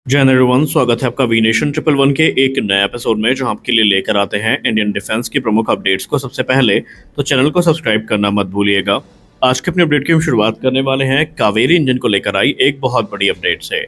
जय हिंद एवरीवन, स्वागत है आपका वी नेशन ट्रिपल वन के एक नए एपिसोड में, जो आपके लिए लेकर आते हैं इंडियन डिफेंस की प्रमुख अपडेट्स को सबसे पहले। तो चैनल को सब्सक्राइब करना मत भूलिएगा। आज के अपने अपडेट की हम शुरुआत करने वाले हैं कावेरी इंजन को लेकर आई एक बहुत बड़ी अपडेट से।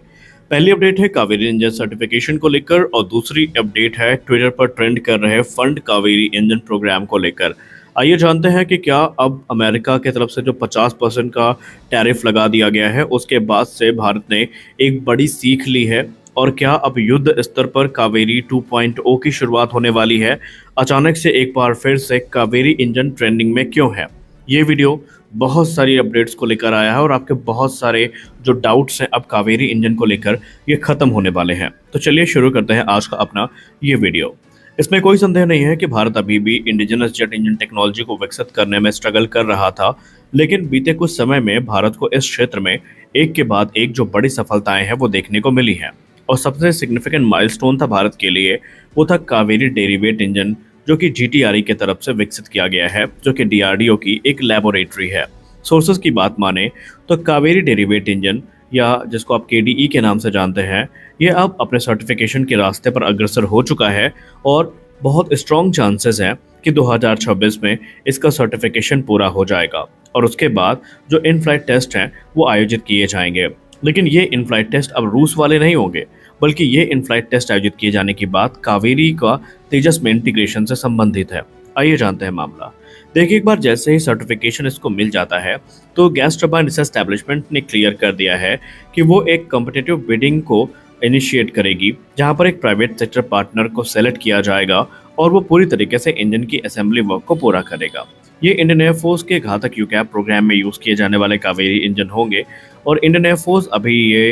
पहली अपडेट है कावेरी इंजन सर्टिफिकेशन को लेकर, और दूसरी अपडेट है ट्विटर पर ट्रेंड कर रहे फंड कावेरी इंजन प्रोग्राम को लेकर। आइए जानते हैं कि क्या अब अमेरिका की तरफ से जो 50% का टैरिफ लगा दिया गया है, उसके बाद से भारत ने एक बड़ी सीख ली है, और क्या अब युद्ध स्तर पर कावेरी 2.0 की शुरुआत होने वाली है। अचानक से एक बार फिर से कावेरी इंजन ट्रेंडिंग में क्यों है। ये वीडियो बहुत सारी अपडेट्स को लेकर आया है, और आपके बहुत सारे जो डाउट्स हैं अब कावेरी इंजन को लेकर, ये खत्म होने वाले हैं। तो चलिए शुरू करते हैं आज का अपना ये वीडियो। इसमें कोई संदेह नहीं है कि भारत अभी भी इंडिजिनस जेट इंजन टेक्नोलॉजी को विकसित करने में स्ट्रगल कर रहा था, लेकिन बीते कुछ समय में भारत को इस क्षेत्र में एक के बाद एक जो बड़ी सफलताएं हैं वो देखने को मिली हैं। और सबसे सिग्निफिकेंट माइलस्टोन था भारत के लिए, वो था कावेरी डेरिवेट इंजन, जो कि जीटीआरई की तरफ से विकसित किया गया है, जो कि डीआरडीओ की एक लैबोरेटरी है। सोर्सेज की बात माने तो कावेरी डेरिवेट इंजन, या जिसको आप केडीई के नाम से जानते हैं, ये अब अपने सर्टिफिकेशन के रास्ते पर अग्रसर हो चुका है, और बहुत स्ट्रॉन्ग चांसेस हैं कि 2026 में इसका सर्टिफिकेशन पूरा हो जाएगा, और उसके बाद जो इन फ्लाइट टेस्ट हैं वो आयोजित किए जाएंगे। लेकिन ये इन फ्लाइट टेस्ट अब रूस वाले नहीं होंगे, बल्कि ये इन फ्लाइट टेस्ट आयोजित किए जाने की बात कावेरी का तेजस में इंटीग्रेशन से संबंधित है। आइए जानते हैं मामला। देखिए, एक बार जैसे ही सर्टिफिकेशन इसको मिल जाता है, तो गैस टरबाइन रिसर्च एस्टैब्लिशमेंट ने क्लियर कर दिया है कि वो एक कॉम्पिटिटिव बिडिंग को इनिशिएट करेगी, जहां पर एक प्राइवेट सेक्टर पार्टनर को सेलेक्ट किया जाएगा, और वो पूरी तरीके से इंजन की असेंबली वर्क को पूरा करेगा। ये इंडियन एयरफोर्स के घातक यूकैप प्रोग्राम में यूज़ किए जाने वाले कावेरी इंजन होंगे, और इंडियन एयरफोर्स अभी ये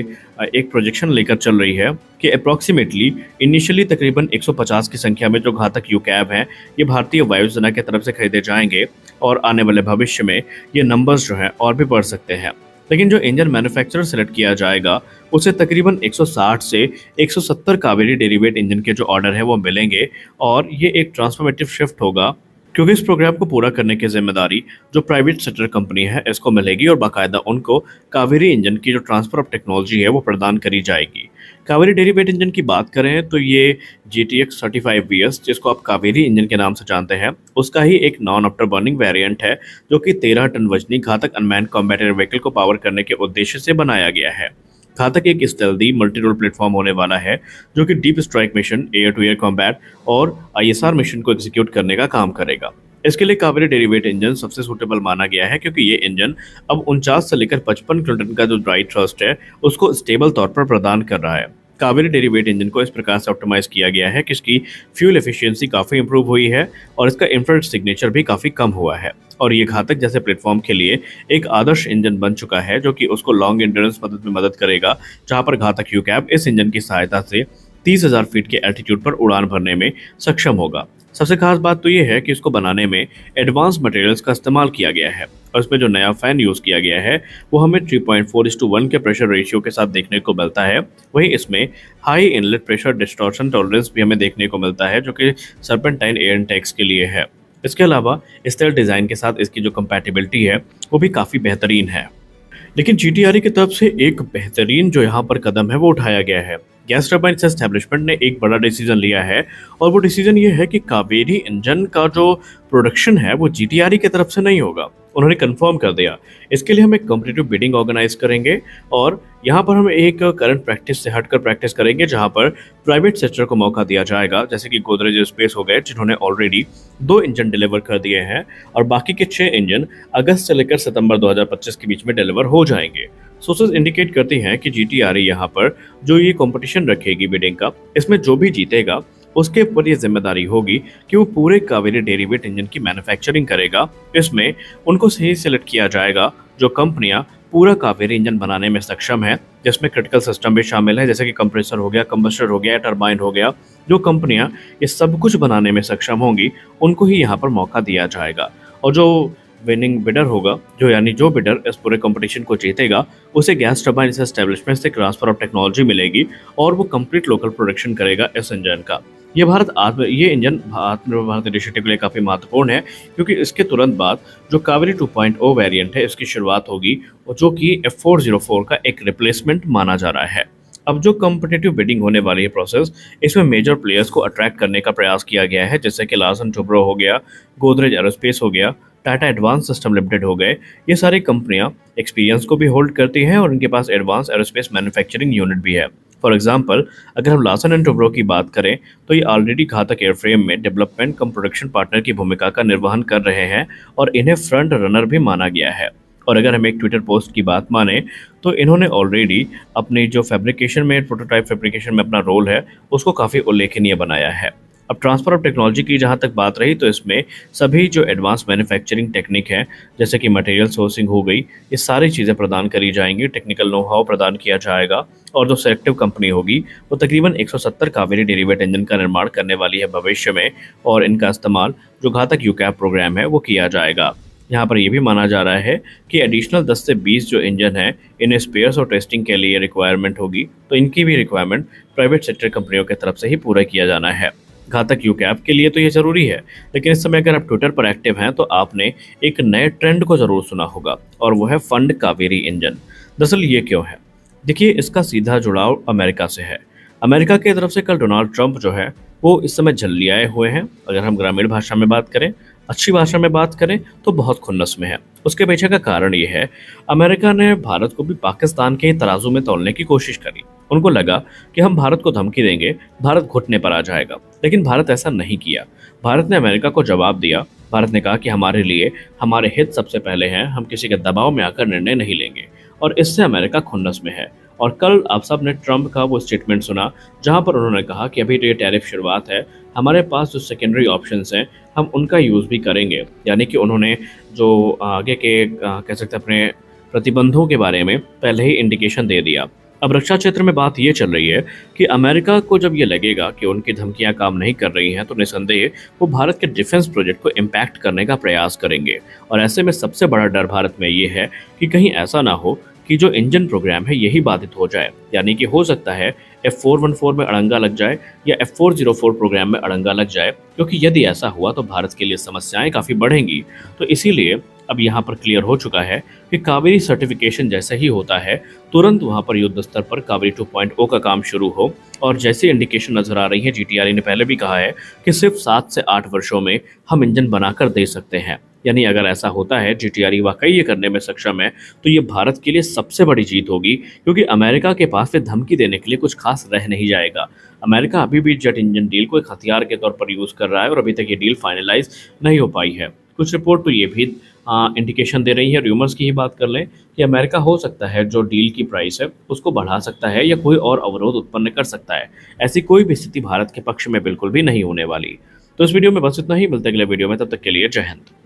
एक प्रोजेक्शन लेकर चल रही है कि अप्रॉक्सीमेटली इनिशियली तकरीबन 150 की संख्या में जो घातक यूकैप हैं, ये भारतीय वायुसेना की तरफ से खरीदे जाएंगे, और आने वाले भविष्य में ये नंबर्स जो हैं और भी बढ़ सकते हैं। लेकिन जो इंजन मैन्युफैक्चरर सेलेक्ट किया जाएगा, उसे तकरीबन 160 से 170 कावेरी डेरिवेट इंजन के जो ऑर्डर है वो मिलेंगे, और ये एक ट्रांसफॉर्मेटिव शिफ्ट होगा, क्योंकि इस प्रोग्राम को पूरा करने की जिम्मेदारी जो प्राइवेट सेक्टर कंपनी है इसको मिलेगी, और बाकायदा उनको कावेरी इंजन की जो ट्रांसफर ऑफ टेक्नोलॉजी है वो प्रदान करी जाएगी। कावेरी डेरिवेट इंजन की बात करें तो ये GTX 35VS, जिसको आप कावेरी इंजन के नाम से जानते हैं, उसका ही एक नॉन आफ्टर बर्निंग वेरिएंट है, जो कि 13 टन वजनी घातक अनमैन्ड कॉम्बैट एयर व्हीकल को पावर करने के उद्देश्य से बनाया गया है। घातक एक स्टेल्दी मल्टी रोल प्लेटफॉर्म होने वाला है, जो कि deep strike mission, air to air combat और ISR मिशन को एग्जीक्यूट करने का काम करेगा। इसके लिए कावेरी डेरिवेट इंजन सबसे सूटेबल माना गया है, क्योंकि ये इंजन अब 49 से लेकर 55 किलोटन का जो ड्राई थ्रस्ट है उसको स्टेबल तौर पर प्रदान कर रहा है। कावेरी डेरिवेट इंजन को इस प्रकार से ऑप्टिमाइज किया गया है कि इसकी फ्यूल एफिशिएंसी काफ़ी इंप्रूव हुई है, और इसका इंफ्रारेड सिग्नेचर भी काफ़ी कम हुआ है, और ये घातक जैसे प्लेटफॉर्म के लिए एक आदर्श इंजन बन चुका है, जो कि उसको लॉन्ग एंड्योरेंस मदद करेगा, जहां पर घातक यूकैप इस इंजन की सहायता से 30,000 फीट के एल्टीट्यूड पर उड़ान भरने में सक्षम होगा। सबसे खास बात तो ये है कि इसको बनाने में एडवांस मटेरियल्स का इस्तेमाल किया गया है, और इसमें जो नया फैन यूज़ किया गया है वो हमें 3.4:1 के प्रेशर रेशियो के साथ देखने को मिलता है। वहीं इसमें high inlet pressure distortion tolerance भी हमें देखने को मिलता है, जो कि सर्पेंटाइन एयर इनटेक्स के लिए है। इसके अलावा स्टेल्थ डिज़ाइन के साथ इसकी जो कंपैटिबिलिटी है वो भी काफ़ी बेहतरीन है। लेकिन जीटीआरई की तरफ से एक बेहतरीन जो यहाँ पर कदम है वो उठाया गया है। गैस टरबाइन एस्टैब्लिशमेंट ने एक बड़ा डिसीजन लिया है, और वो डिसीजन ये है कि कावेरी इंजन का जो प्रोडक्शन है वो जीटीआरई की तरफ से नहीं होगा। उन्होंने कंफर्म कर दिया। इसके लिए हम एक कॉम्पिटिटिव बिडिंग ऑर्गेनाइज करेंगे, और यहाँ पर हम एक करंट प्रैक्टिस से हटकर प्रैक्टिस करेंगे, जहाँ पर प्राइवेट सेक्टर को मौका दिया जाएगा, जैसे कि गोदरेज स्पेस हो गए, जिन्होंने ऑलरेडी 2 इंजन डिलीवर कर दिए हैं, और बाकी के 6 इंजन अगस्त से लेकर सितंबर 2025 के बीच में डिलीवर हो जाएंगे। सोर्सेज इंडिकेट करती हैं कि जीटीआरई यहाँ पर जो ये कंपटीशन रखेगी बिडिंग का, इसमें जो भी जीतेगा उसके ऊपर ये जिम्मेदारी होगी कि वो पूरे कावेरी डेरिवेट इंजन की मैन्युफैक्चरिंग करेगा। इसमें उनको सही सेलेक्ट किया जाएगा जो कंपनियां पूरा कावेरी इंजन बनाने में सक्षम है, जिसमें क्रिटिकल सिस्टम भी शामिल है, जैसे कि कंप्रेसर हो गया, कंबस्टर हो गया, टरबाइन हो गया। जो कंपनियां ये सब कुछ बनाने में सक्षम होंगी उनको ही यहाँ पर मौका दिया जाएगा, और जो विनिंग बिडर होगा, जो बिडर इस पूरे कंपटीशन को जीतेगा, उसे गैस टरबाइन एस्टैब्लिशमेंट से ट्रांसफर ऑफ टेक्नोलॉजी मिलेगी, और वो कंप्लीट लोकल प्रोडक्शन करेगा इस इंजन का। ये इंजन भारत इनिशिएटिव के लिए काफ़ी महत्वपूर्ण है, क्योंकि इसके तुरंत बाद जो कावेरी 2.0 वेरिएंट है इसकी शुरुआत होगी, और जो कि F404 का एक रिप्लेसमेंट माना जा रहा है। अब जो कॉम्पिटिटिव बिडिंग होने वाली है प्रोसेस, इसमें मेजर प्लेयर्स को अट्रैक्ट करने का प्रयास किया गया है, जैसे कि लार्सन टोब्रो हो गया, गोदरेज एरोस्पेस हो गया, टाटा एडवांस सिस्टम लिमिटेड हो गए। ये सारी कंपनियां एक्सपीरियंस को भी होल्ड करती हैं और इनके पास एडवांस एरोस्पेस मैन्युफैक्चरिंग यूनिट भी है। फॉर एग्जाम्पल, अगर हम लार्सन एंड टोब्रो की बात करें तो ये ऑलरेडी घातक एयरफ्रेम में डेवलपमेंट कम प्रोडक्शन पार्टनर की भूमिका का निर्वहन कर रहे हैं और इन्हें फ्रंट रनर भी माना गया है। और अगर हम एक ट्विटर पोस्ट की बात माने तो इन्होंने ऑलरेडी अपनी जो फैब्रिकेशन में प्रोटोटाइप फैब्रिकेशन में अपना रोल है उसको काफ़ी उल्लेखनीय बनाया है। अब ट्रांसफर ऑफ टेक्नोलॉजी की जहाँ तक बात रही तो इसमें सभी जो एडवांस मैन्युफैक्चरिंग टेक्निक है, जैसे कि मटेरियल सोर्सिंग हो गई, ये सारी चीज़ें प्रदान करी जाएंगी, टेक्निकल नो हाउ प्रदान किया जाएगा। और जो सेलेक्टिव कंपनी होगी वो तकरीबन 170 कावेरी डेरिवेट इंजन का निर्माण करने वाली है भविष्य में, और इनका इस्तेमाल जो घातक यूकैप प्रोग्राम है वो किया जाएगा। यहाँ पर यह भी माना जा रहा है कि एडिशनल 10 से 20 जो इंजन हैं इन्हें स्पेयर्स और टेस्टिंग के लिए रिक्वायरमेंट होगी, तो इनकी भी रिक्वायरमेंट प्राइवेट सेक्टर कंपनियों की तरफ से ही पूरा किया जाना है। घातक यूकैप के लिए तो ये ज़रूरी है, लेकिन इस समय अगर आप ट्विटर पर एक्टिव हैं तो आपने एक नए ट्रेंड को ज़रूर सुना होगा, और वो है फंड कावेरी इंजन। दरअसल ये क्यों है? देखिए, इसका सीधा जुड़ाव अमेरिका से है। अमेरिका की तरफ से कल डोनाल्ड ट्रंप जो है वो इस समय झल्लियाए हुए हैं। अगर हम ग्रामीण भाषा में बात करें, अच्छी भाषा में बात करें तो बहुत खुन्नस में है। उसके पीछे का कारण ये है, अमेरिका ने भारत को भी पाकिस्तान के तराजू में तौलने की कोशिश करी। उनको लगा कि हम भारत को धमकी देंगे, भारत घुटने पर आ जाएगा, लेकिन भारत ऐसा नहीं किया। भारत ने अमेरिका को जवाब दिया। भारत ने कहा कि हमारे लिए हमारे हित सबसे पहले हैं, हम किसी के दबाव में आकर निर्णय नहीं लेंगे, और इससे अमेरिका खुन्नस में है। और कल आप सब ने ट्रंप का वो स्टेटमेंट सुना जहां पर उन्होंने कहा कि अभी तो ये टैरिफ शुरुआत है, हमारे पास जो सेकेंडरी ऑप्शंस हैं हम उनका यूज़ भी करेंगे। यानी कि उन्होंने जो आगे के कह सकते हैं अपने प्रतिबंधों के बारे में पहले ही इंडिकेशन दे दिया। अब रक्षा क्षेत्र में बात ये चल रही है कि अमेरिका को जब ये लगेगा कि उनकी धमकियां काम नहीं कर रही हैं तो निसंदेह वो भारत के डिफेंस प्रोजेक्ट को इम्पैक्ट करने का प्रयास करेंगे। और ऐसे में सबसे बड़ा डर भारत में ये है कि कहीं ऐसा ना हो कि जो इंजन प्रोग्राम है यही बाधित हो जाए। यानी कि हो सकता है F414 में अड़ंगा लग जाए या F404 प्रोग्राम में अड़ंगा लग जाए, क्योंकि यदि ऐसा हुआ तो भारत के लिए समस्याएं काफ़ी बढ़ेंगी। तो इसीलिए अब यहाँ पर क्लियर हो चुका है कि कावेरी सर्टिफिकेशन जैसे ही होता है तुरंत वहाँ पर युद्ध स्तर पर कावेरी 2.0 का काम शुरू हो। और जैसी इंडिकेशन नजर आ रही है, GTRE ने पहले भी कहा है कि सिर्फ 7 से 8 वर्षों में हम इंजन बनाकर दे सकते हैं। यानी अगर ऐसा होता है, GTRE वाकई ये करने में सक्षम है, तो ये भारत के लिए सबसे बड़ी जीत होगी, क्योंकि अमेरिका के पास फिर धमकी देने के लिए कुछ खास रह नहीं जाएगा। अमेरिका अभी भी जेट इंजन डील को एक हथियार के तौर पर यूज़ कर रहा है और अभी तक ये डील फाइनलाइज नहीं हो पाई है। कुछ रिपोर्ट तो ये भी इंडिकेशन दे रही है, र्यूमर्स की ही बात कर लें, कि अमेरिका हो सकता है जो डील की प्राइस है उसको बढ़ा सकता है या कोई और अवरोध उत्पन्न कर सकता है। ऐसी कोई भी स्थिति भारत के पक्ष में बिल्कुल भी नहीं होने वाली। तो इस वीडियो में बस इतना ही, मिलते अगले वीडियो में, तब तक के लिए जय हिंद।